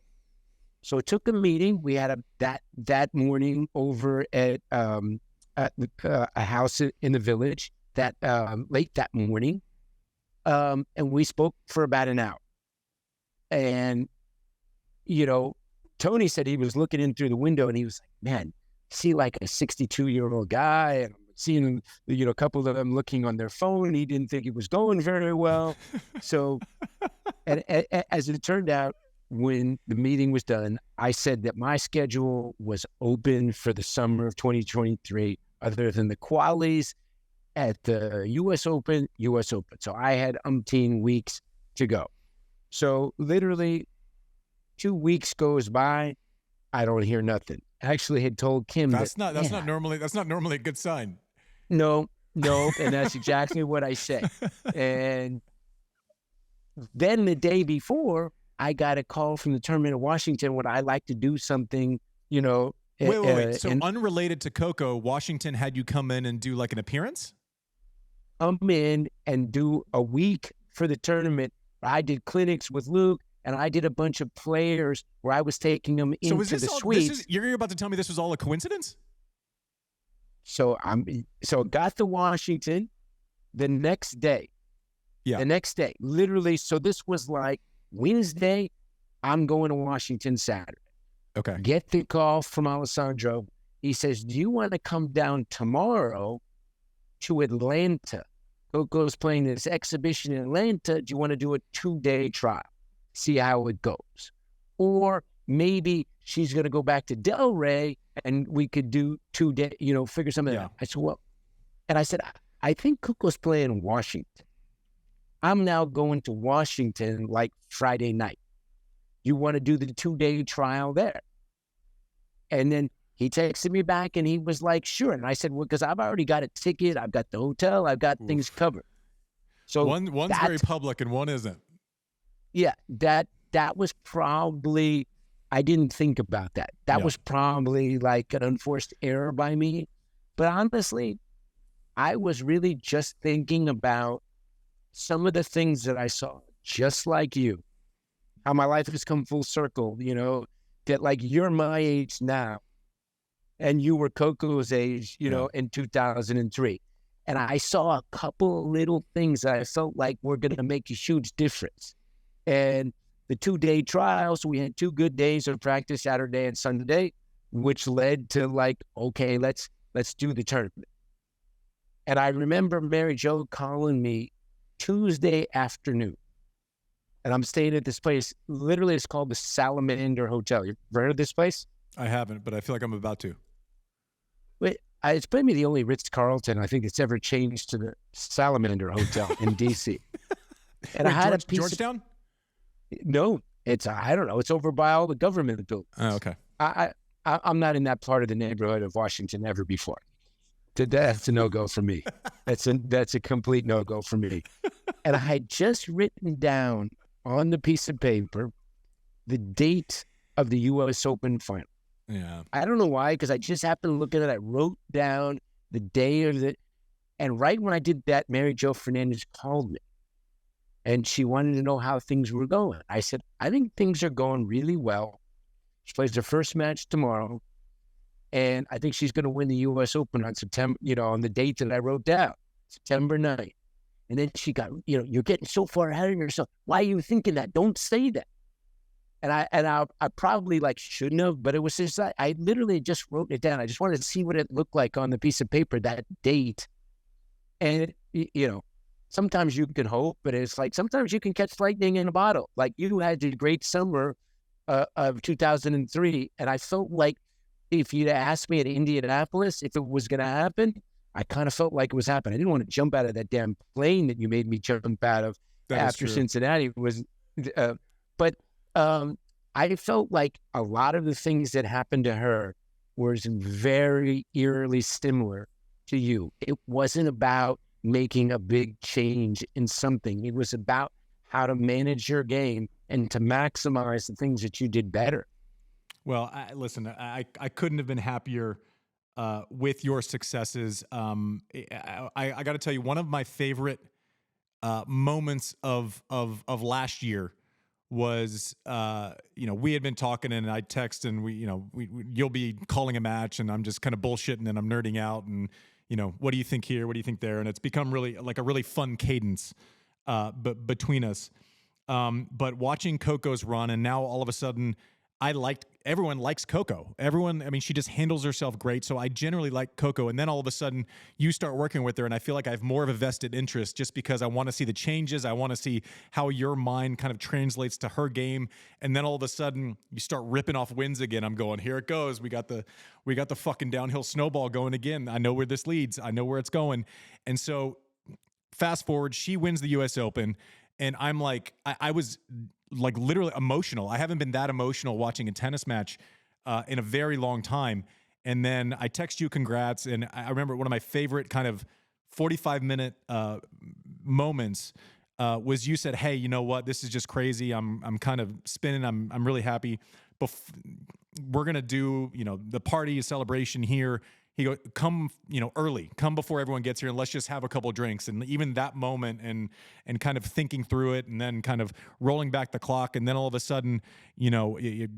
S2: So it took a meeting. We had that morning over at a house in the village that late that morning. And we spoke for about an hour. And, Tony said he was looking in through the window and he was like, man, see like a 62-year-old guy. And I'm seeing, a couple of them looking on their phone. He didn't think it was going very well. So, and as it turned out, when the meeting was done, I said that my schedule was open for the summer of 2023, other than the qualies at the U.S. Open. So I had umpteen weeks to go. So literally 2 weeks goes by, I don't hear nothing. I actually had told Kim
S1: that's not normally a good sign.
S2: No, and that's exactly what I said. And then the day before, I got a call from the tournament of Washington when I like to do something,
S1: Wait. So unrelated to Coco, Washington had you come in and do like an appearance?
S2: Come in and do a week for the tournament. I did clinics with Luke, and I did a bunch of players where I was taking them into the suites.
S1: You're about to tell me this was all a coincidence?
S2: So got to Washington the next day.
S1: Yeah.
S2: The next day, literally. So this was like Wednesday. I'm going to Washington Saturday.
S1: Okay.
S2: Get the call from Alessandro. He says, do you want to come down tomorrow to Atlanta? Coco's playing this exhibition in Atlanta. Do you want to do a 2-day trial? See how it goes. Or maybe she's going to go back to Delray and we could do 2 days, figure something out. I said, well, and I said, I think Coco's playing Washington. I'm now going to Washington like Friday night. You want to do the 2-day trial there? And then he texted me back and he was like, sure. And I said, well, because I've already got a ticket. I've got the hotel. I've got things covered. So
S1: one's very public and one isn't.
S2: Yeah, that was probably, I didn't think about that. That was probably like an unforced error by me. But honestly, I was really just thinking about some of the things that I saw, just like you, how my life has come full circle, that like you're my age now and you were Coco's age, in 2003. And I saw a couple of little things that I felt like were going to make a huge difference. And the 2-day trials, we had 2 good days of practice, Saturday and Sunday, which led to like, okay, let's do the tournament. And I remember Mary Jo calling me Tuesday afternoon. And I'm staying at this place. Literally, it's called the Salamander Hotel. You've heard of this place?
S1: I haven't, but I feel like I'm about to.
S2: Wait, it's maybe the only Ritz-Carlton I think that's ever changed to the Salamander Hotel in D.C. And
S1: Wait,
S2: I had a piece
S1: Georgetown?
S2: No, I don't know, it's over by all the government buildings.
S1: Oh, okay.
S2: I'm not in that part of the neighborhood of Washington ever before. That's a no-go for me. That's a complete no-go for me. And I had just written down on the piece of paper the date of the U.S. Open final.
S1: Yeah.
S2: I don't know why, because I just happened to look at it. I wrote down the day of it. And right when I did that, Mary Jo Fernandez called me. And she wanted to know how things were going. I said, I think things are going really well. She plays her first match tomorrow. And I think she's going to win the U.S. Open on September, on the date that I wrote down, September 9th. And then she got, you're getting so far ahead of yourself. Why are you thinking that? Don't say that. And I probably shouldn't have, but it was just, I literally just wrote it down. I just wanted to see what it looked like on the piece of paper, that date. And, sometimes you can hope, but it's sometimes you can catch lightning in a bottle. Like you had a great summer of 2003. And I felt like if you'd asked me at Indianapolis if it was going to happen, I kind of felt like it was happening. I didn't want to jump out of that damn plane that you made me jump out of after Cincinnati but I felt like a lot of the things that happened to her was very eerily similar to you. It wasn't about making a big change in something. It was about how to manage your game and to maximize the things that you did better.
S1: Well, listen, I couldn't have been happier with your successes. I got to tell you, one of my favorite moments of last year was, we had been talking and I text and you'll be calling a match and I'm just kind of bullshitting and I'm nerding out and, what do you think here? What do you think there? And it's become really like a really fun cadence but between us. But watching Coco's run and now all of a sudden everyone likes Coco. She just handles herself great. So I generally like Coco. And then all of a sudden you start working with her and I feel like I have more of a vested interest just because I want to see the changes. I want to see how your mind kind of translates to her game. And then all of a sudden you start ripping off wins again. I'm going, here it goes. We got the fucking downhill snowball going again. I know where this leads. I know where it's going. And so fast forward, she wins the US Open. And I'm like, I was literally emotional. I haven't been that emotional watching a tennis match in a very long time. And then I text you congrats. And I remember one of my favorite kind of 45-minute moments was you said, hey, you know what? This is just crazy. I'm kind of spinning. I'm really happy. We're going to do, the party celebration here. He goes, come, early, come before everyone gets here and let's just have a couple of drinks. And even that moment and kind of thinking through it and then kind of rolling back the clock. And then all of a sudden, your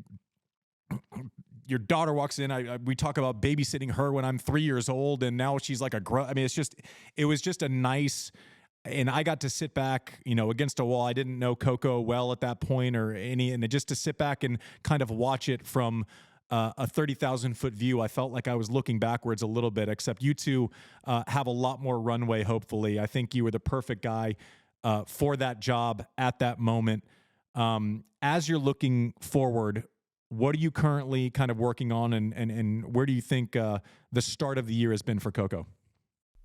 S1: daughter walks in. We talk about babysitting her when I'm 3 years old and now she's like it was just a nice, and I got to sit back, against a wall. I didn't know Coco well at that point and just to sit back and kind of watch it from a 30,000-foot view. I felt like I was looking backwards a little bit, except you two have a lot more runway, hopefully. I think you were the perfect guy for that job at that moment. As you're looking forward, what are you currently kind of working on and where do you think the start of the year has been for Coco?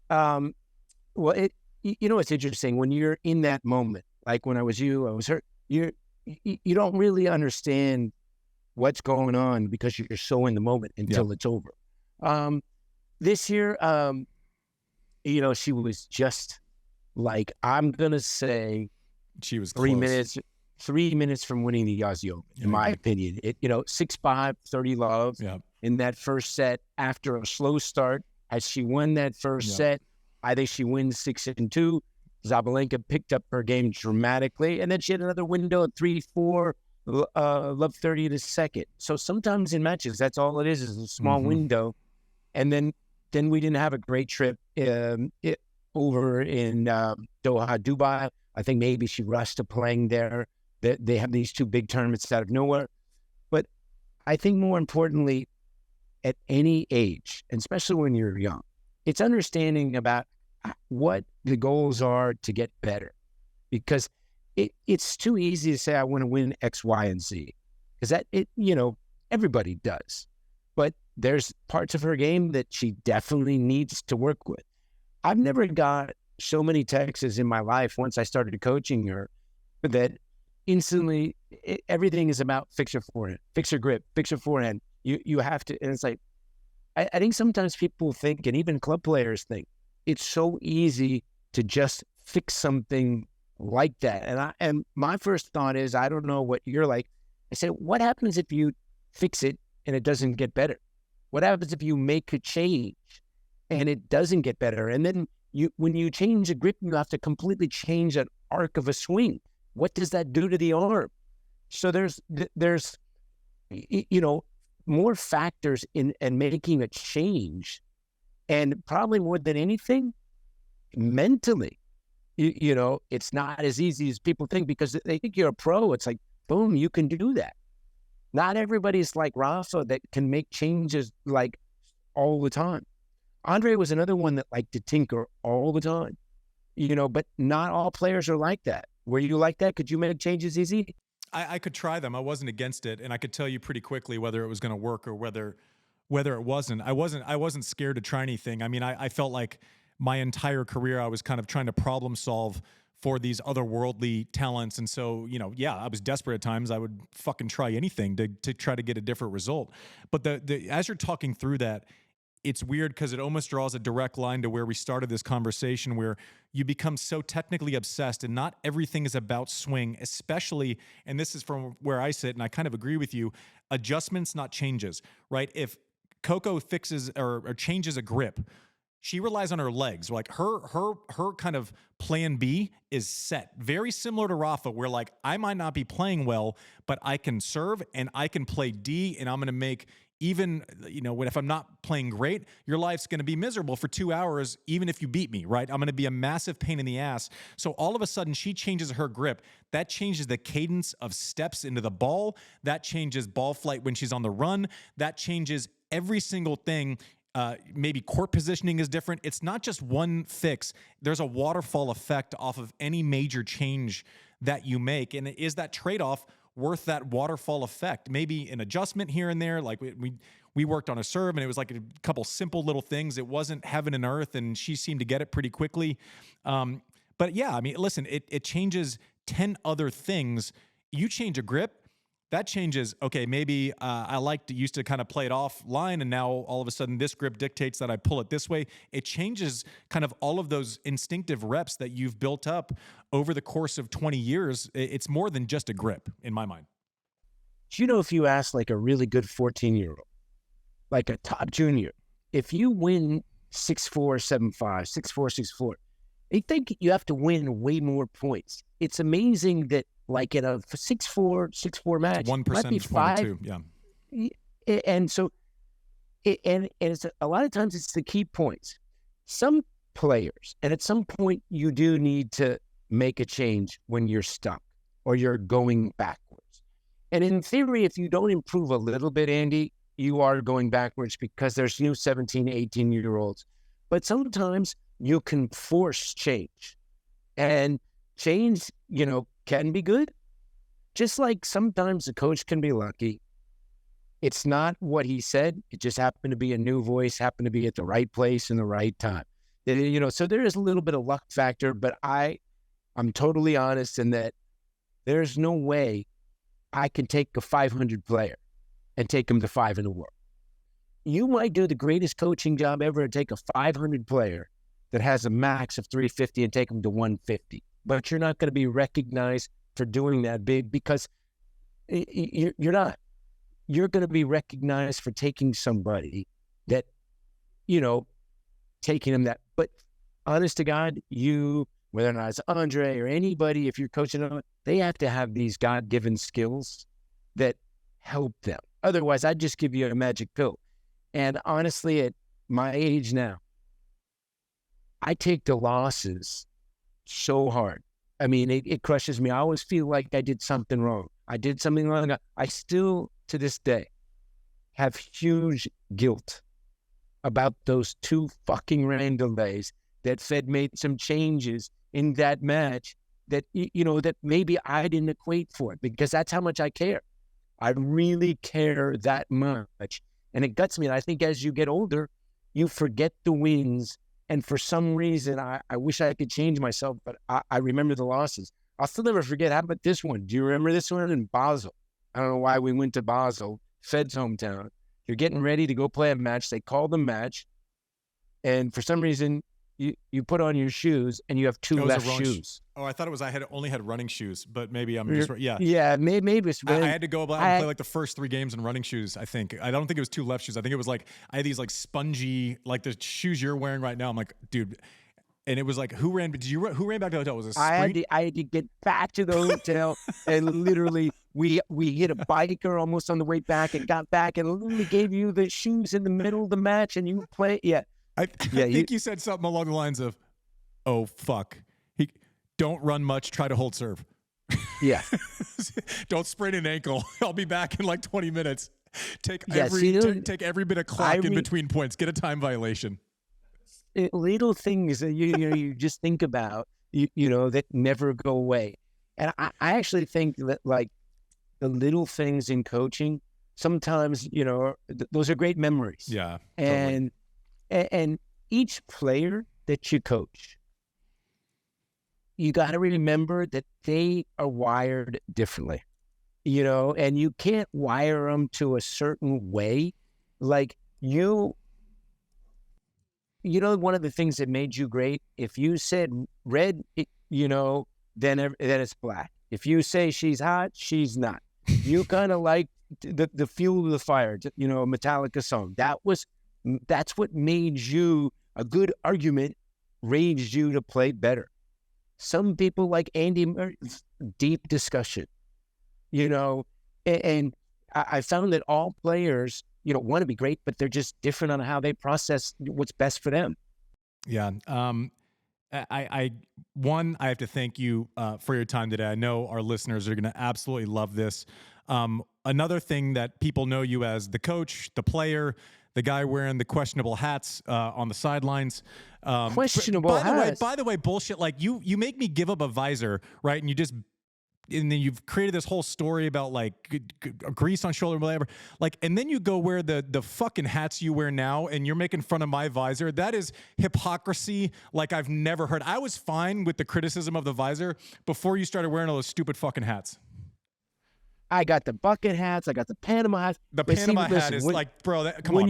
S2: Well, it's interesting when you're in that moment, like when I was hurt, you don't really understand what's going on because you're so in the moment until it's over. This year, she was just like, I'm going to say
S1: she was
S2: 3
S1: close.
S2: 3 minutes from winning the Aussie Open, in my opinion. 6-5, 30 love in that first set after a slow start. As she won that first set, I think she wins 6-2. Zabalenka picked up her game dramatically, and then she had another window at 3-4. Love 30 to second. So sometimes in matches, that's all it is a small window. And then we didn't have a great trip over in Doha, Dubai. I think maybe she rushed to playing there. They have these two big tournaments out of nowhere. But I think more importantly, at any age, and especially when you're young, it's understanding about what the goals are to get better. Because it's too easy to say, I want to win X, Y, and Z. Because everybody does. But there's parts of her game that she definitely needs to work with. I've never got so many texts in my life once I started coaching her that instantly everything is about fix your forehand, fix your grip, fix your forehand. You have to, and it's like, I think sometimes people think, and even club players think, it's so easy to just fix something like that. And my first thought is, I don't know what you're like. I said, what happens if you fix it and it doesn't get better? What happens if you make a change and it doesn't get better? And then when you change a grip, you have to completely change an arc of a swing. What does that do to the arm? So there's more factors in making a change, and probably more than anything, mentally, it's not as easy as people think, because they think you're a pro. It's like, boom, you can do that. Not everybody's like Rafa that can make changes like all the time. Andre was another one that liked to tinker all the time, but not all players are like that. Were you like that? Could you make changes easy?
S1: I could try them. I wasn't against it, and I could tell you pretty quickly whether it was going to work or whether it wasn't. I wasn't scared to try anything. I mean, I felt like my entire career I was kind of trying to problem solve for these otherworldly talents, and so I was desperate at times. I would fucking try anything to try to get a different result. But as you're talking through that, it's weird because it almost draws a direct line to where we started this conversation, where you become so technically obsessed, and not everything is about swing, especially, and this is from where I sit, and I kind of agree with you, adjustments, not changes, right? If Coco fixes or changes a grip, she relies on her legs. Like her kind of plan B is set. Very similar to Rafa, where like, I might not be playing well, but I can serve and I can play D, and I'm going to make, even, if I'm not playing great, your life's going to be miserable for 2 hours, even if you beat me, right? I'm going to be a massive pain in the ass. So all of a sudden, she changes her grip. That changes the cadence of steps into the ball. That changes ball flight when she's on the run. That changes every single thing. Maybe court positioning is different. It's not just one fix. There's a waterfall effect off of any major change that you make. And is that trade-off worth that waterfall effect? Maybe an adjustment here and there. Like we worked on a serve, and it was like a couple simple little things. It wasn't heaven and earth, and she seemed to get it pretty quickly. But yeah, I mean, listen, it changes 10 other things. You change a grip, that changes. Okay, maybe I used to kind of play it offline, and now all of a sudden this grip dictates that I pull it this way. It changes kind of all of those instinctive reps that you've built up over the course of 20 years. It's more than just a grip, in my mind.
S2: If you ask like a really good 14-year-old, like a top junior, if you win 6-4, 7-5, 6-4, 6-4, they think you have to win way more points. It's amazing that, like in a 6-4 match,
S1: 1 percentage point or 2, yeah.
S2: And so, and it's a lot of times it's the key points. Some players, and at some point you do need to make a change when you're stuck or you're going backwards. And in theory, if you don't improve a little bit, Andy, you are going backwards, because there's new 17, 18-year-olds. But sometimes you can force change, and change, can be good. Just like sometimes the coach can be lucky. It's not what he said. It just happened to be a new voice, happened to be at the right place in the right time. So there is a little bit of luck factor, but I'm totally honest in that there's no way I can take a 500 player and take him to 5 in the world. You might do the greatest coaching job ever and take a 500 player that has a max of 350 and take him to 150. But you're not going to be recognized for doing that big, because you're not. You're going to be recognized for taking somebody that, taking them that. But honest to God, whether or not it's Andre or anybody, if you're coaching them, they have to have these God-given skills that help them. Otherwise, I'd just give you a magic pill. And honestly, at my age now, I take the losses so hard. I mean, it crushes me. I always feel like I did something wrong. I did something wrong. I still, to this day, have huge guilt about those 2 fucking random days that Fed made some changes in that match that, that maybe I didn't equate for it, because that's how much I care. I really care that much. And it guts me. And I think as you get older, you forget the wins. And for some reason, I wish I could change myself, but I remember the losses. I'll still never forget. How about this one? Do you remember this one in Basel? I don't know why we went to Basel, Fed's hometown. You're getting ready to go play a match. They call the match. And for some reason, you put on your shoes and you have two left shoes.
S1: Oh, I thought it was I only had running shoes, but maybe I'm just yeah.
S2: Yeah, maybe it's
S1: I had to go and play like the first 3 games in running shoes, I think. I don't think it was 2 left shoes. I think it was like I had these like spongy, like the shoes you're wearing right now. I'm like, dude. And it was like, who ran back to the hotel? Was it
S2: I had to get back to the hotel, and literally we hit a biker almost on the way back and got back and literally gave you the shoes in the middle of the match and you play. Yeah.
S1: I think you said something along the lines of, oh, fuck. Don't run much. Try to hold serve.
S2: Yeah.
S1: Don't sprain an ankle. I'll be back in like 20 minutes. Take every bit of clock in between points. Get a time violation.
S2: Little things that you just think about, that never go away. And I actually think that like the little things in coaching, sometimes, those are great memories.
S1: Yeah.
S2: And, totally. And each player that you coach, you got to remember that they are wired differently, and you can't wire them to a certain way. Like one of the things that made you great, if you said red, then it's black. If you say she's hot, she's not. You kind of like the fuel of the fire, Metallica song. That's what made you a good argument, raised you to play better. Some people like Andy, deep discussion, and I found that all players, want to be great, but they're just different on how they process what's best for them.
S1: Yeah. I have to thank you for your time today. I know our listeners are going to absolutely love this. Another thing that people know you as the coach, the player, the guy wearing the questionable hats on the sidelines.
S2: Questionable hats.
S1: By the way, bullshit. Like you make me give up a visor, right? And then you've created this whole story about like grease on shoulder, whatever. Like, and then you go wear the fucking hats you wear now, and you're making fun of my visor. That is hypocrisy like I've never heard. I was fine with the criticism of the visor before you started wearing all those stupid fucking hats.
S2: I got the bucket hats. I got the Panama hats.
S1: The Panama hat is like, bro, come on,
S2: man.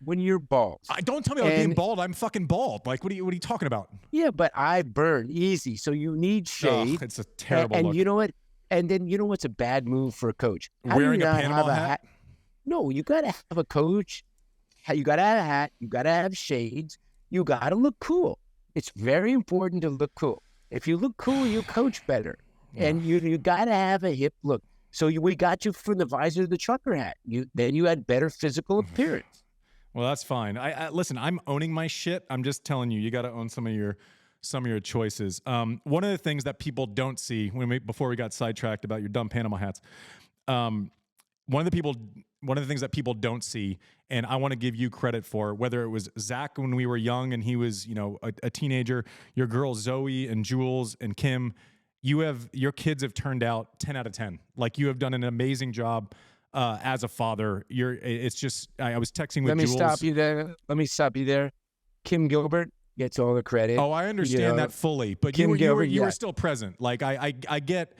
S2: When you're bald.
S1: Don't tell me I'm being bald. I'm fucking bald. Like, what are you talking about?
S2: Yeah, but I burn easy. So you need shade.
S1: It's a terrible look.
S2: And you know what? And then you know what's a bad move for a coach?
S1: Wearing a Panama hat?
S2: No, you got to have a coach. You got to have a hat. You got to have shades. You got to look cool. It's very important to look cool. If you look cool, you coach better. Yeah. And you got to have a hip look. So we got you from the visor to the trucker hat. Then you had better physical appearance.
S1: Well, that's fine. I listen. I'm owning my shit. I'm just telling you. You got to own some of your choices. One of the things that people don't see before we got sidetracked about your dumb Panama hats. One of the things that people don't see, and I want to give you credit for, whether it was Zach when we were young and he was a teenager, your girls Zoe and Jules and Kim. Your kids have turned out 10 out of 10. Like you have done an amazing job as a father. It's just, I was texting with Jules.
S2: Let me stop you there. Kim Gilbert gets all the credit.
S1: Oh, I understand that fully, but you were still present. Like I get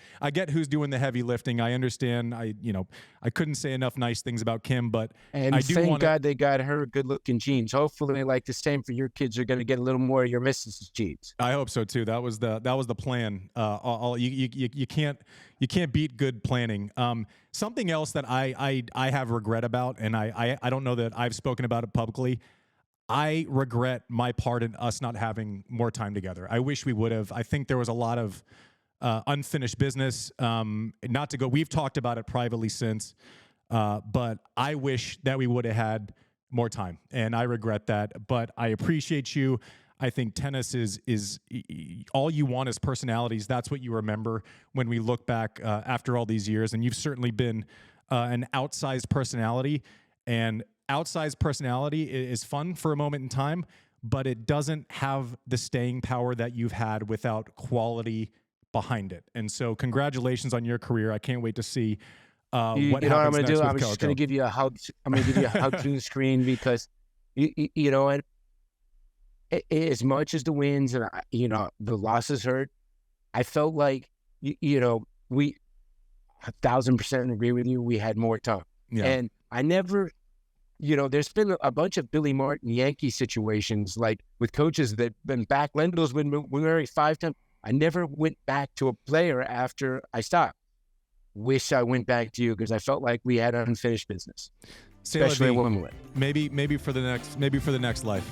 S1: who's doing the heavy lifting. I understand. I couldn't say enough nice things about Kim, but
S2: thank God they got her good-looking genes. Hopefully, like the same for your kids, are going to get a little more of your missus' genes.
S1: I hope so too. That was the plan. You can't beat good planning. Something else that I have regret about, and I don't know that I've spoken about it publicly. I regret my part in us not having more time together. I wish we would have. I think there was a lot of unfinished business. We've talked about it privately since, but I wish that we would have had more time, and I regret that. But I appreciate you. I think tennis is all you want is personalities. That's what you remember when we look back after all these years, and you've certainly been an outsized personality. And outsized personality is fun for a moment in time, but it doesn't have the staying power that you've had without quality behind it. And so congratulations on your career. I can't wait to see what happens next with Coco.
S2: I'm just going to give you a hug. I'm going to give you a hug through the screen because, you know, and as much as the wins and, the losses hurt, I felt like we 1,000% agree with you. We had more time.
S1: Yeah.
S2: And I never, there's been a bunch of Billy Martin Yankee situations, like with coaches that been back. Lendl's been married 5 times. I never went back to a player after I stopped. Wish I went back to you, because I felt like we had unfinished business, especially at Wimbledon.
S1: Maybe for the next life.